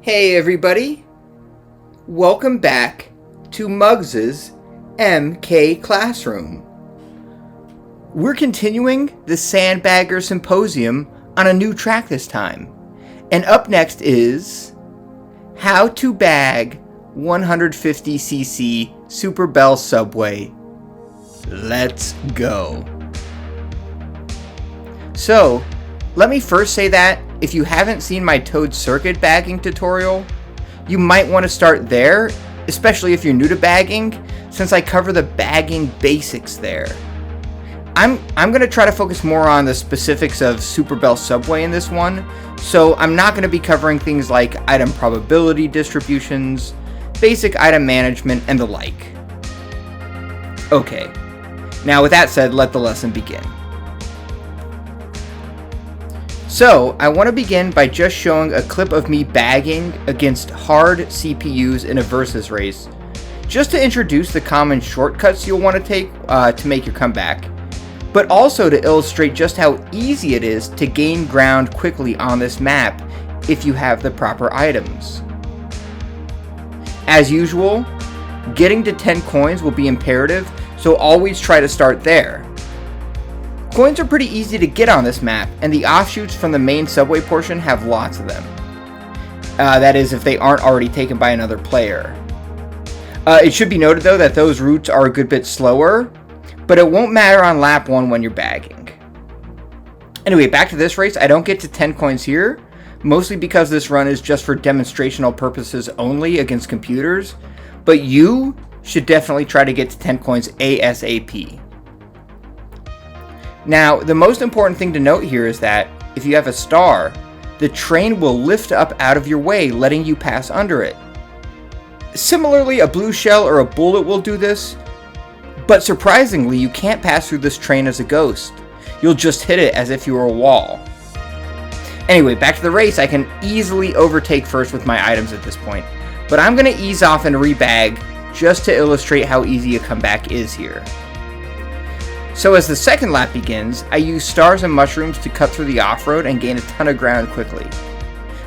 Hey everybody, welcome back to Muggz' MK Classroom. We're continuing the Sandbagger Symposium on a new track this time. And up next is how to bag 150cc Super Bell Subway. Let's go. So, let me first say that if you haven't seen my Toad Circuit bagging tutorial, you might want to start there, especially if you're new to bagging, since I cover the bagging basics there. I'm going to try to focus more on the specifics of Super Bell Subway in this one, so I'm not going to be covering things like item probability distributions, basic item management, and the like. Okay, now with that said, let the lesson begin. So, I want to begin by just showing a clip of me bagging against hard CPUs in a versus race, just to introduce the common shortcuts you'll want to take to make your comeback, but also to illustrate just how easy it is to gain ground quickly on this map if you have the proper items. As usual, getting to 10 coins will be imperative, so always try to start there. Coins are pretty easy to get on this map, and the offshoots from the main subway portion have lots of them. That is, if they aren't already taken by another player. It should be noted though that those routes are a good bit slower, but it won't matter on lap 1 when you're bagging. Anyway, back to this race. I don't get to 10 coins here, mostly because this run is just for demonstrational purposes only against computers, but you should definitely try to get to 10 coins ASAP. Now, the most important thing to note here is that if you have a star, the train will lift up out of your way, letting you pass under it. Similarly, a blue shell or a bullet will do this, but surprisingly, you can't pass through this train as a ghost. You'll just hit it as if you were a wall. Anyway, back to the race. I can easily overtake first with my items at this point, but I'm going to ease off and rebag just to illustrate how easy a comeback is here. So as the second lap begins, I use stars and mushrooms to cut through the off-road and gain a ton of ground quickly.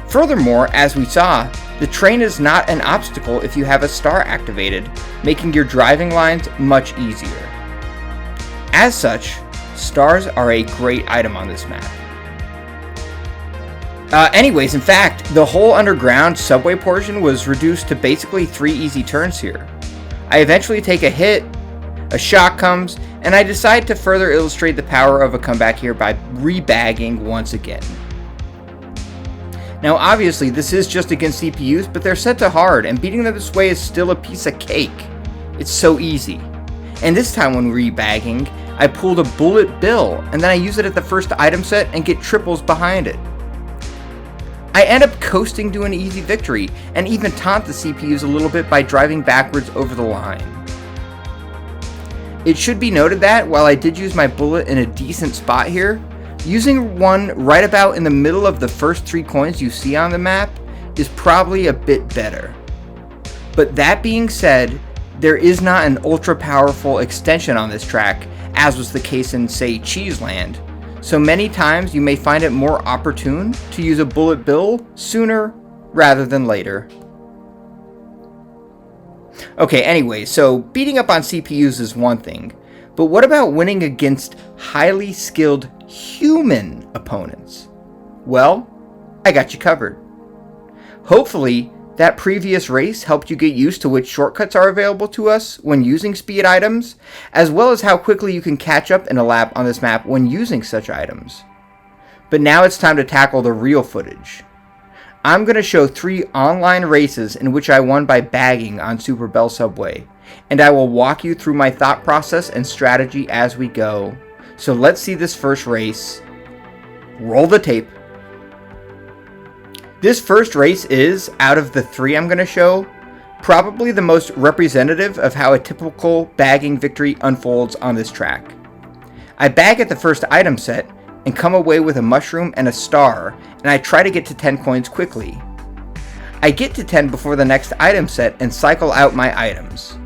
Furthermore, as we saw, the train is not an obstacle if you have a star activated, making your driving lines much easier. As such, stars are a great item on this map. Anyways, in fact, the whole underground subway portion was reduced to basically 3 easy turns here. I eventually take a hit, a shock comes, and I decide to further illustrate the power of a comeback here by rebagging once again. Now obviously this is just against CPUs, but they're set to hard, and beating them this way is still a piece of cake. It's so easy. And this time when rebagging, I pulled a bullet bill, and then I use it at the first item set and get triples behind it. I end up coasting to an easy victory, and even taunt the CPUs a little bit by driving backwards over the line. It should be noted that, while I did use my bullet in a decent spot here, using one right about in the middle of the first 3 coins you see on the map is probably a bit better. But that being said, there is not an ultra powerful extension on this track, as was the case in, say, Cheeseland, so many times you may find it more opportune to use a bullet bill sooner rather than later. Okay, anyway, so beating up on CPUs is one thing, but what about winning against highly skilled human opponents? Well, I got you covered. Hopefully, that previous race helped you get used to which shortcuts are available to us when using speed items, as well as how quickly you can catch up in a lap on this map when using such items. But now it's time to tackle the real footage. I'm going to show 3 online races in which I won by bagging on Super Bell Subway, and I will walk you through my thought process and strategy as we go. So let's see this first race. Roll the tape. This first race is, out of the 3 I'm going to show, probably the most representative of how a typical bagging victory unfolds on this track. I bag at the first item set, and come away with a mushroom and a star, and I try to get to 10 coins quickly. I get to 10 before the next item set and cycle out my items.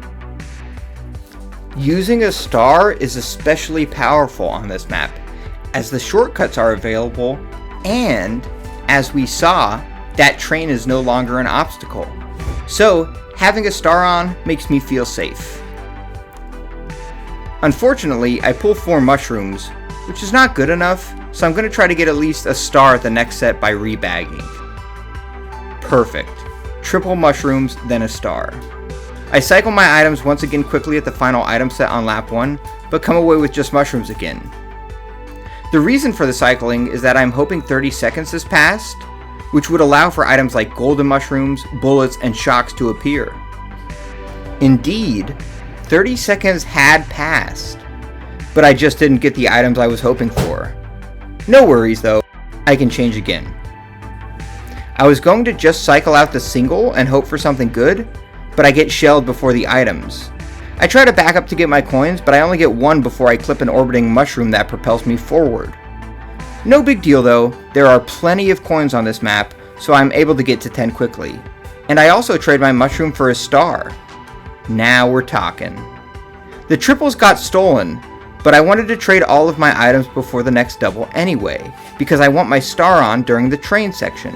Using a star is especially powerful on this map, as the shortcuts are available, and, as we saw, that train is no longer an obstacle. So, having a star on makes me feel safe. Unfortunately, I pull 4 mushrooms, which is not good enough, so I'm going to try to get at least a star at the next set by rebagging. Perfect. Triple mushrooms, then a star. I cycle my items once again quickly at the final item set on lap 1, but come away with just mushrooms again. The reason for the cycling is that I'm hoping 30 seconds has passed, which would allow for items like golden mushrooms, bullets, and shocks to appear. Indeed, 30 seconds had passed, but I just didn't get the items I was hoping for. No worries though, I can change again. I was going to just cycle out the single and hope for something good, but I get shelled before the items. I try to back up to get my coins, but I only get 1 before I clip an orbiting mushroom that propels me forward. No big deal though, there are plenty of coins on this map, so I'm able to get to 10 quickly. And I also trade my mushroom for a star. Now we're talking. The triples got stolen, but I wanted to trade all of my items before the next double anyway, because I want my star on during the train section.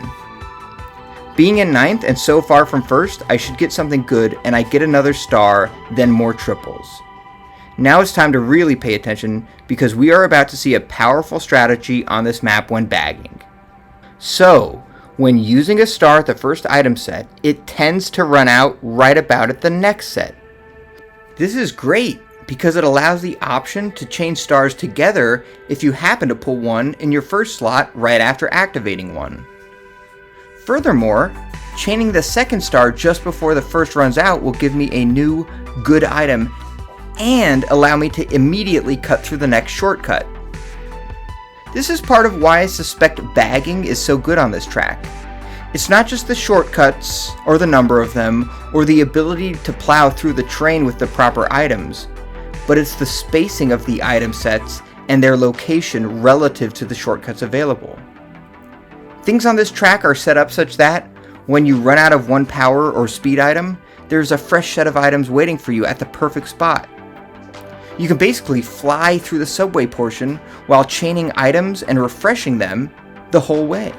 Being in 9th and so far from 1st, I should get something good and I get another star, then more triples. Now it's time to really pay attention because we are about to see a powerful strategy on this map when bagging. So, when using a star at the first item set, it tends to run out right about at the next set. This is great because it allows the option to chain stars together if you happen to pull one in your first slot right after activating one. Furthermore, chaining the second star just before the first runs out will give me a new, good item and allow me to immediately cut through the next shortcut. This is part of why I suspect bagging is so good on this track. It's not just the shortcuts, or the number of them, or the ability to plow through the train with the proper items, but it's the spacing of the item sets and their location relative to the shortcuts available. Things on this track are set up such that, when you run out of one power or speed item, there's a fresh set of items waiting for you at the perfect spot. You can basically fly through the subway portion while chaining items and refreshing them the whole way.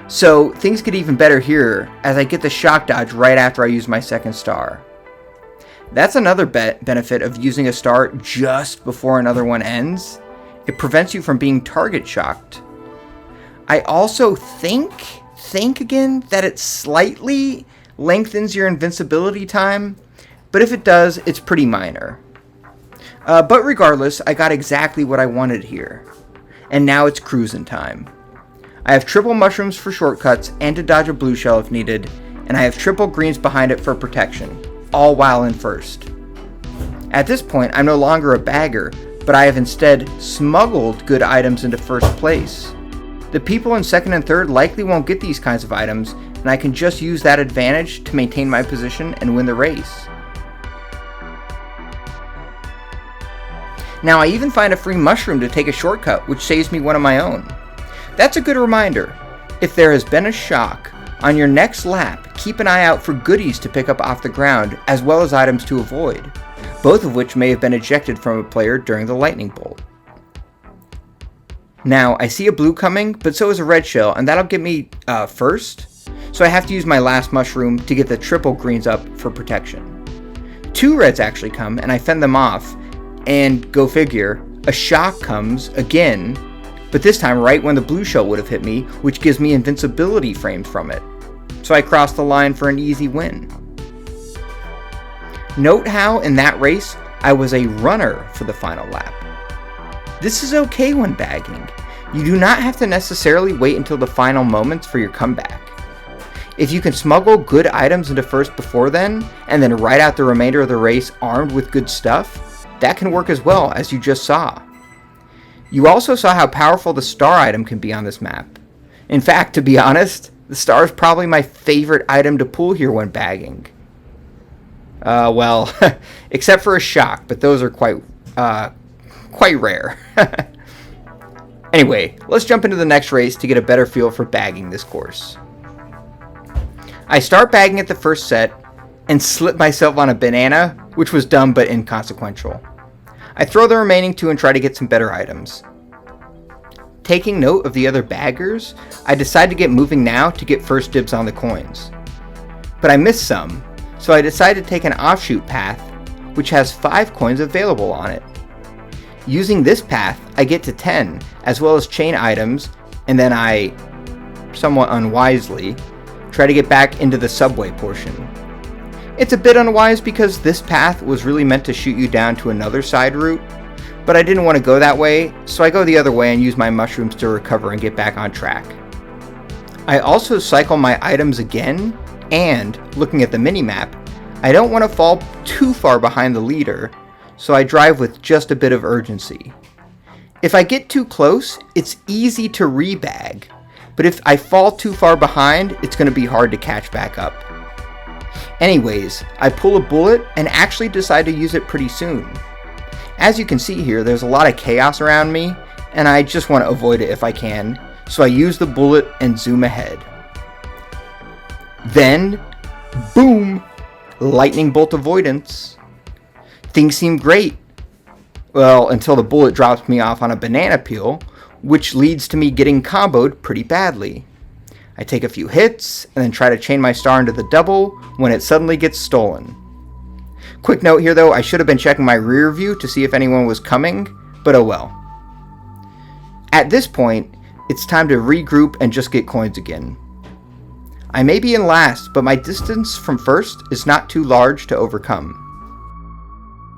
So things get even better here as I get the shock dodge right after I use my second star. That's another benefit of using a star just before another one ends. It prevents you from being target shocked. I also think again that it slightly lengthens your invincibility time, but if it does, it's pretty minor. But regardless, I got exactly what I wanted here. And now it's cruising time. I have triple mushrooms for shortcuts and to dodge a blue shell if needed, and I have triple greens behind it for protection, all while in first. At this point, I'm no longer a bagger, but I have instead smuggled good items into first place. The people in second and third likely won't get these kinds of items, and I can just use that advantage to maintain my position and win the race. Now I even find a free mushroom to take a shortcut, which saves me one of my own. That's a good reminder. If there has been a shock, on your next lap, keep an eye out for goodies to pick up off the ground, as well as items to avoid, both of which may have been ejected from a player during the lightning bolt. Now, I see a blue coming, but so is a red shell, and that'll get me first, so I have to use my last mushroom to get the triple greens up for protection. 2 reds actually come, and I fend them off, and go figure, a shock comes again, but this time right when the blue shell would have hit me, which gives me invincibility frames from it. So I cross the line for an easy win. Note how, in that race, I was a runner for the final lap. This is okay when bagging. You do not have to necessarily wait until the final moments for your comeback. If you can smuggle good items into first before then, and then ride out the remainder of the race armed with good stuff, that can work as well, as you just saw. You also saw how powerful the star item can be on this map. In fact, to be honest, the star is probably my favorite item to pull here when bagging. Well, except for a shock, but those are quite rare. Anyway, let's jump into the next race to get a better feel for bagging this course. I start bagging at the first set and slip myself on a banana, which was dumb but inconsequential. I throw the remaining 2 and try to get some better items. Taking note of the other baggers, I decide to get moving now to get first dibs on the coins. But I missed some, so I decide to take an offshoot path, which has 5 coins available on it. Using this path, I get to 10, as well as chain items, and then I, somewhat unwisely, try to get back into the subway portion. It's a bit unwise because this path was really meant to shoot you down to another side route, but I didn't want to go that way, so I go the other way and use my mushrooms to recover and get back on track. I also cycle my items again, and, looking at the minimap, I don't want to fall too far behind the leader, so I drive with just a bit of urgency. If I get too close, it's easy to rebag, but if I fall too far behind, it's going to be hard to catch back up. Anyways, I pull a bullet and actually decide to use it pretty soon. As you can see here, there's a lot of chaos around me, and I just want to avoid it if I can, so I use the bullet and zoom ahead. Then, boom! Lightning bolt avoidance. Things seem great. Well, until the bullet drops me off on a banana peel, which leads to me getting comboed pretty badly. I take a few hits, and then try to chain my star into the double when it suddenly gets stolen. Quick note here though, I should have been checking my rear view to see if anyone was coming, but oh well. At this point, it's time to regroup and just get coins again. I may be in last, but my distance from first is not too large to overcome.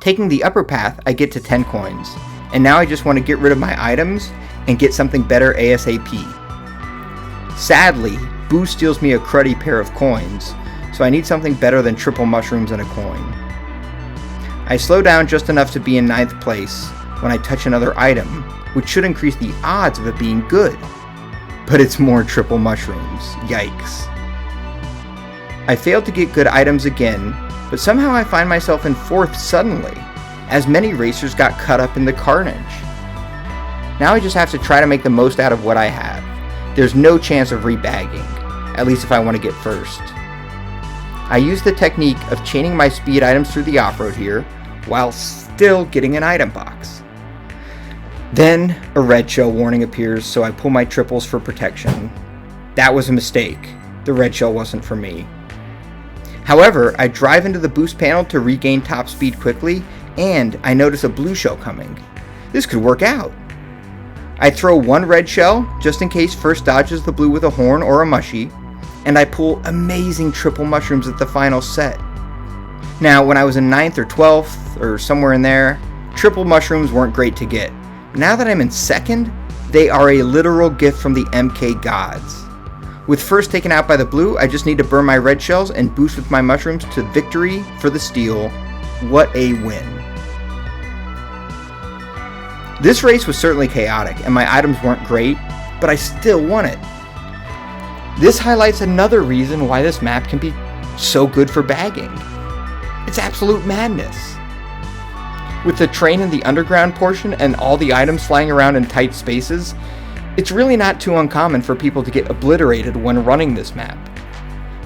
Taking the upper path, I get to 10 coins, and now I just want to get rid of my items and get something better ASAP. Sadly, Boo steals me a cruddy pair of coins, so I need something better than triple mushrooms and a coin. I slow down just enough to be in 9th place when I touch another item, which should increase the odds of it being good. But it's more triple mushrooms. Yikes. I failed to get good items again, but somehow I find myself in 4th suddenly, as many racers got caught up in the carnage. Now I just have to try to make the most out of what I have. There's no chance of rebagging, at least if I want to get first. I use the technique of chaining my speed items through the off-road here, while still getting an item box. Then, a red shell warning appears, so I pull my triples for protection. That was a mistake. The red shell wasn't for me. However, I drive into the boost panel to regain top speed quickly, and I notice a blue shell coming. This could work out. I throw one red shell, just in case first dodges the blue with a horn or a mushy, and I pull amazing triple mushrooms at the final set. Now, when I was in 9th or 12th, or somewhere in there, triple mushrooms weren't great to get. Now that I'm in 2nd, they are a literal gift from the MK gods. With first taken out by the blue, I just need to burn my red shells and boost with my mushrooms to victory for the steal. What a win. This race was certainly chaotic, and my items weren't great, but I still won it. This highlights another reason why this map can be so good for bagging. It's absolute madness. With the train in the underground portion and all the items flying around in tight spaces, it's really not too uncommon for people to get obliterated when running this map.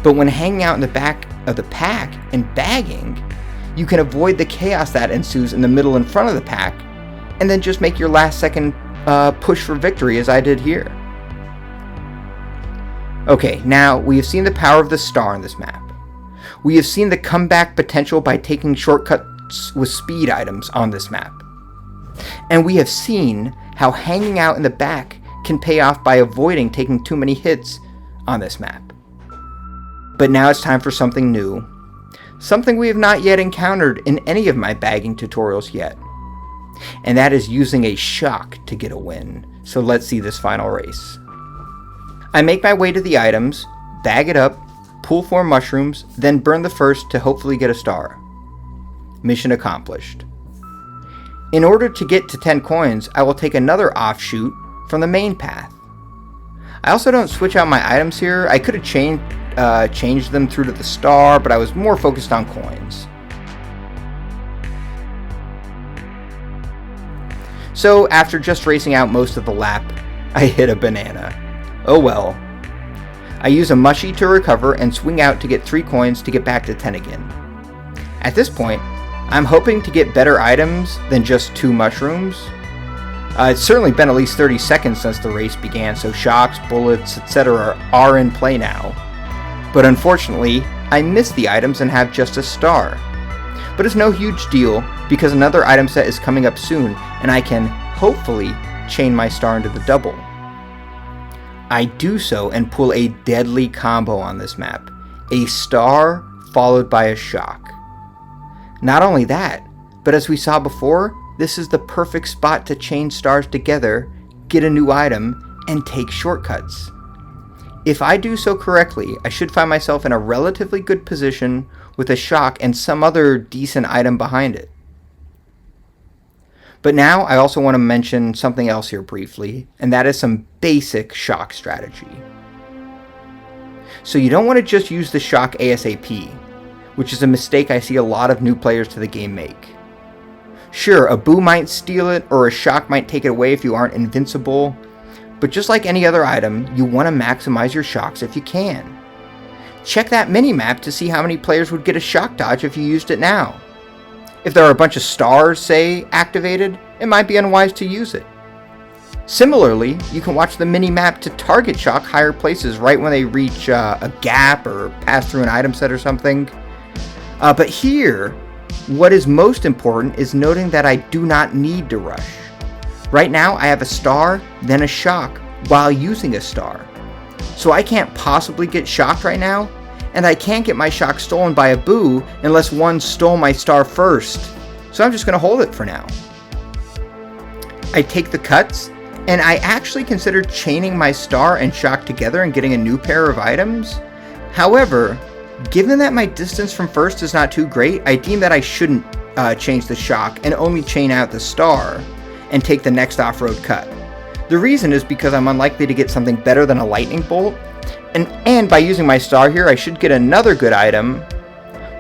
But when hanging out in the back of the pack and bagging, you can avoid the chaos that ensues in the middle and front of the pack, and then just make your last second push for victory as I did here. Okay, now we have seen the power of the star in this map. We have seen the comeback potential by taking shortcuts with speed items on this map. And we have seen how hanging out in the back can pay off by avoiding taking too many hits on this map. But now it's time for something new. Something we have not yet encountered in any of my bagging tutorials yet. And that is using a shock to get a win. So let's see this final race. I make my way to the items, bag it up, pull 4 mushrooms, then burn the first to hopefully get a star. Mission accomplished. In order to get to 10 coins, I will take another offshoot from the main path. I also don't switch out my items here. I could have changed them through to the star, but I was more focused on coins. So after just racing out most of the lap, I hit a banana. Oh well. I use a mushy to recover and swing out to get 3 coins to get back to 10 again. At this point, I'm hoping to get better items than just 2 mushrooms, It's certainly been at least 30 seconds since the race began, so shocks, bullets, etc. are in play now. But unfortunately, I missed the items and have just a star. But it's no huge deal, because another item set is coming up soon, and I can, hopefully, chain my star into the double. I do so and pull a deadly combo on this map. A star followed by a shock. Not only that, but as we saw before, this is the perfect spot to chain stars together, get a new item, and take shortcuts. If I do so correctly, I should find myself in a relatively good position with a shock and some other decent item behind it. But now I also want to mention something else here briefly, and that is some basic shock strategy. So you don't want to just use the shock ASAP, which is a mistake I see a lot of new players to the game make. Sure, a boo might steal it, or a shock might take it away if you aren't invincible, but just like any other item, you want to maximize your shocks if you can. Check that mini-map to see how many players would get a shock dodge if you used it now. If there are a bunch of stars, say, activated, it might be unwise to use it. Similarly, you can watch the mini-map to target shock higher places right when they reach a gap or pass through an item set or something. But here, what is most important is noting that I do not need to rush. Right now, I have a star, then a shock, while using a star. So I can't possibly get shocked right now, and I can't get my shock stolen by a boo unless one stole my star first. So I'm just going to hold it for now. I take the cuts, and I actually considered chaining my star and shock together and getting a new pair of items. However, given that my distance from first is not too great, I deem that I shouldn't change the shock and only chain out the star and take the next off-road cut. The reason is because I'm unlikely to get something better than a lightning bolt, and by using my star here I should get another good item,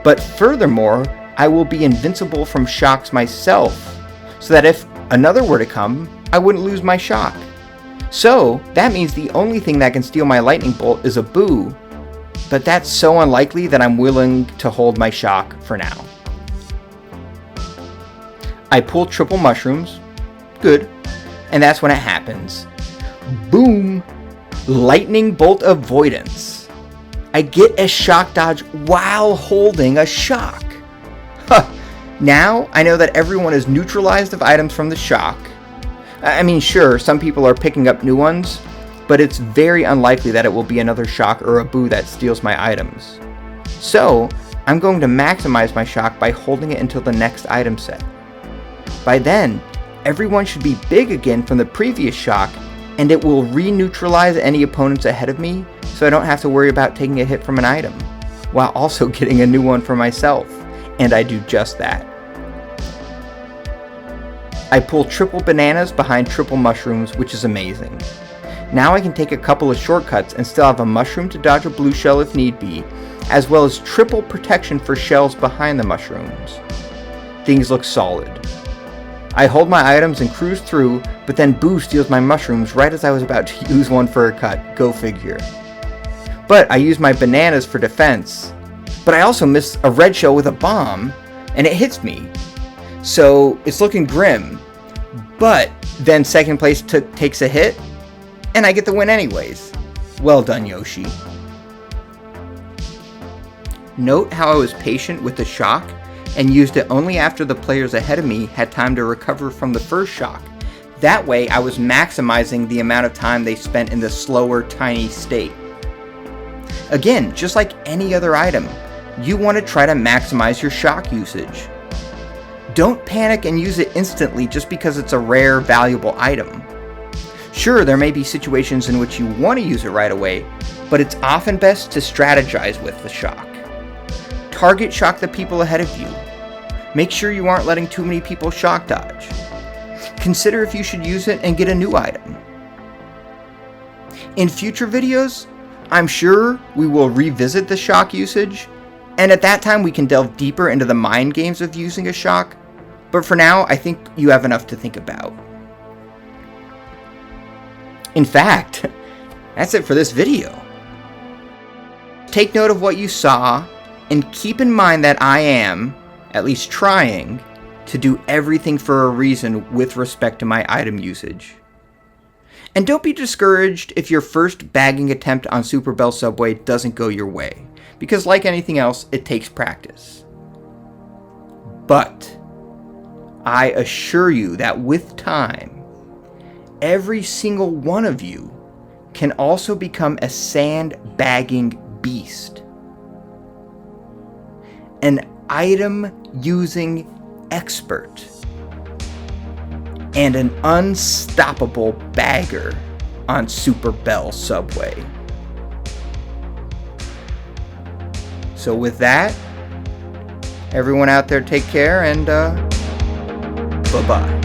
but furthermore, I will be invincible from shocks myself, so that if another were to come, I wouldn't lose my shock. So, that means the only thing that can steal my lightning bolt is a boo, but that's so unlikely that I'm willing to hold my shock for now. I pull triple mushrooms. Good. And that's when it happens. Boom! Lightning bolt avoidance. I get a shock dodge while holding a shock. Huh. Now I know that everyone is neutralized of items from the shock. I mean, sure, some people are picking up new ones, but it's very unlikely that it will be another shock or a boo that steals my items. So, I'm going to maximize my shock by holding it until the next item set. By then, everyone should be big again from the previous shock, and it will re-neutralize any opponents ahead of me, so I don't have to worry about taking a hit from an item, while also getting a new one for myself, and I do just that. I pull triple bananas behind triple mushrooms, which is amazing. Now I can take a couple of shortcuts and still have a mushroom to dodge a blue shell if need be, as well as triple protection for shells behind the mushrooms. Things look solid. I hold my items and cruise through, but then Boo steals my mushrooms right as I was about to use one for a cut, go figure. But I use my bananas for defense, but I also miss a red shell with a bomb, and it hits me. So it's looking grim, but then second place takes a hit, and I get the win anyways. Well done, Yoshi. Note how I was patient with the shock and used it only after the players ahead of me had time to recover from the first shock. That way I was maximizing the amount of time they spent in the slower, tiny state. Again, just like any other item, you want to try to maximize your shock usage. Don't panic and use it instantly just because it's a rare, valuable item. Sure, there may be situations in which you want to use it right away, but it's often best to strategize with the shock. Target shock the people ahead of you. Make sure you aren't letting too many people shock dodge. Consider if you should use it and get a new item. In future videos, I'm sure we will revisit the shock usage, and at that time we can delve deeper into the mind games of using a shock, but for now I think you have enough to think about. In fact, that's it for this video. Take note of what you saw, and keep in mind that I am, at least trying, to do everything for a reason with respect to my item usage. And don't be discouraged if your first bagging attempt on Super Bell Subway doesn't go your way, because like anything else, it takes practice. But I assure you that with time, every single one of you can also become a sandbagging beast. An item using expert. And an unstoppable bagger on Super Bell Subway. So with that, everyone out there take care and bye-bye.